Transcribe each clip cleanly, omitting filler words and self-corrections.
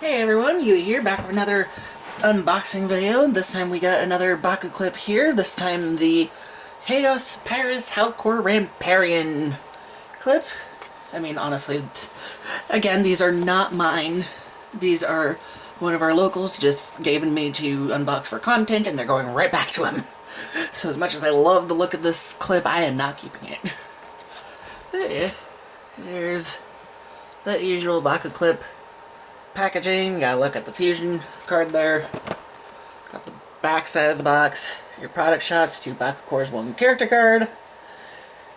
Hey everyone, you here back with another unboxing video. This time we got another Baku-Clip here. This time the Haos, Pyrus, Howlkor, Ramparian clip. I mean, honestly, again, these are not mine. These are one of our locals just gave me to unbox for content, and they're going right back to him. So as much as I love the look of this clip, I am not keeping it. But yeah, there's that usual Baku-Clip packaging. Gotta look at the fusion card there. Got the back side of the box. Your product shots, 2 Baku-Cores, 1 character card.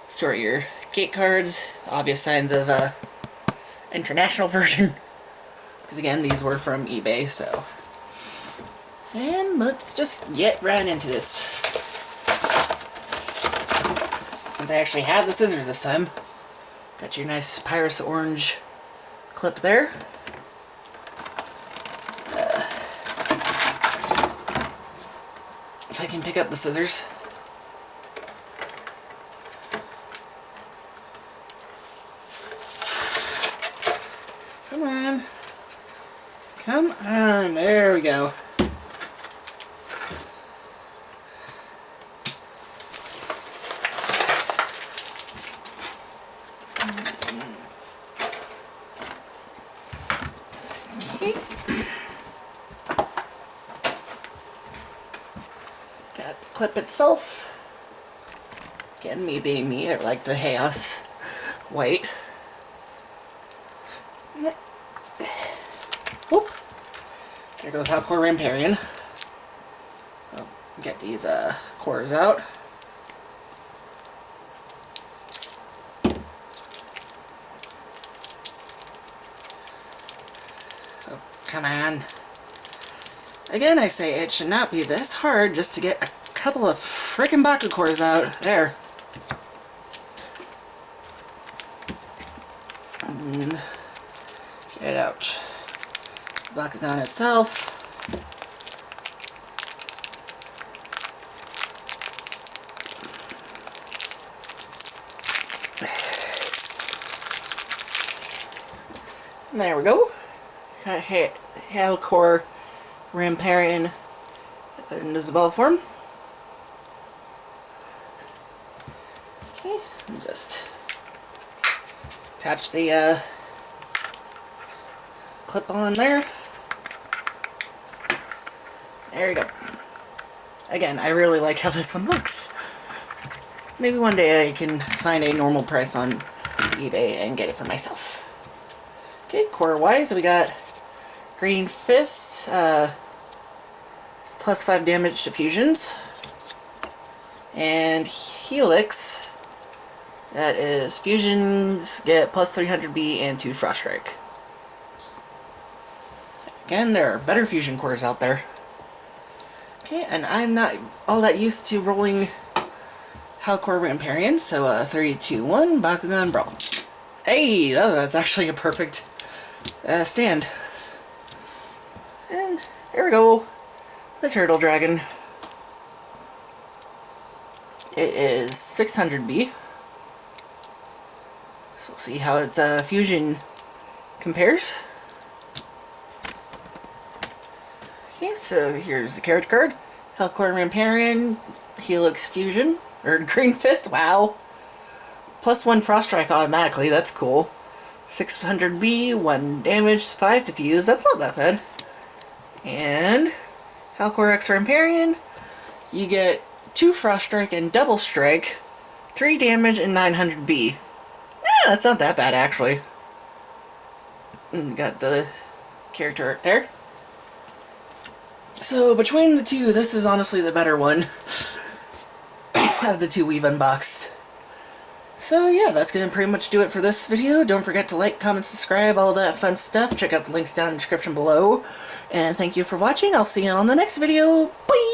Store your gate cards. Obvious signs of international version. Because again, these were from eBay, so. And let's just get right into this. Since I actually have the scissors this time. Got your nice Pyrus orange clip there. If I can pick up the scissors. Come on. Come on. There we go. Okay. Got the clip itself. Again, me being me, I like the Haos white. Whoop. There goes Howlkor Ramparian. Oh, get these cores out. Oh, come on. Again, I say it should not be this hard just to get a couple of freaking Baku-Cores out. There. And get out. Bakugan itself. And there we go. Got Howlkor Ramparian in this ball form. Okay, and just attach the clip on there. There you go. Again, I really like how this one looks. Maybe one day I can find a normal price on eBay and get it for myself. Okay, core-wise, we got Green Fist, plus 5 damage to fusions. And Helix, that is fusions, get plus 300B and 2 Frost Strike. Again, there are better fusion cores out there. Okay, and I'm not all that used to rolling Howlkor Ramparian, so 3, 2, 1, Bakugan Brawl. Hey, that's actually a perfect stand. And there we go, the Turtle Dragon. It is 600B. So we'll see how its fusion compares. Okay, so here's the character card. Howlkor Ramparian, Helix Fusion, or Green Fist, wow. Plus 1 Frost Strike automatically, that's cool. 600B, 1 damage, 5 to fuse, that's not that bad. And Howlkor X Ramparian, you get 2 Frost Strike and Double Strike, 3 damage and 900B. Yeah, that's not that bad actually. And got the character art there. So between the two, this is honestly the better one of the two we've unboxed. So yeah, that's going to pretty much do it for this video. Don't forget to like, comment, subscribe, all that fun stuff. Check out the links down in the description below. And thank you for watching. I'll see you on the next video. Bye!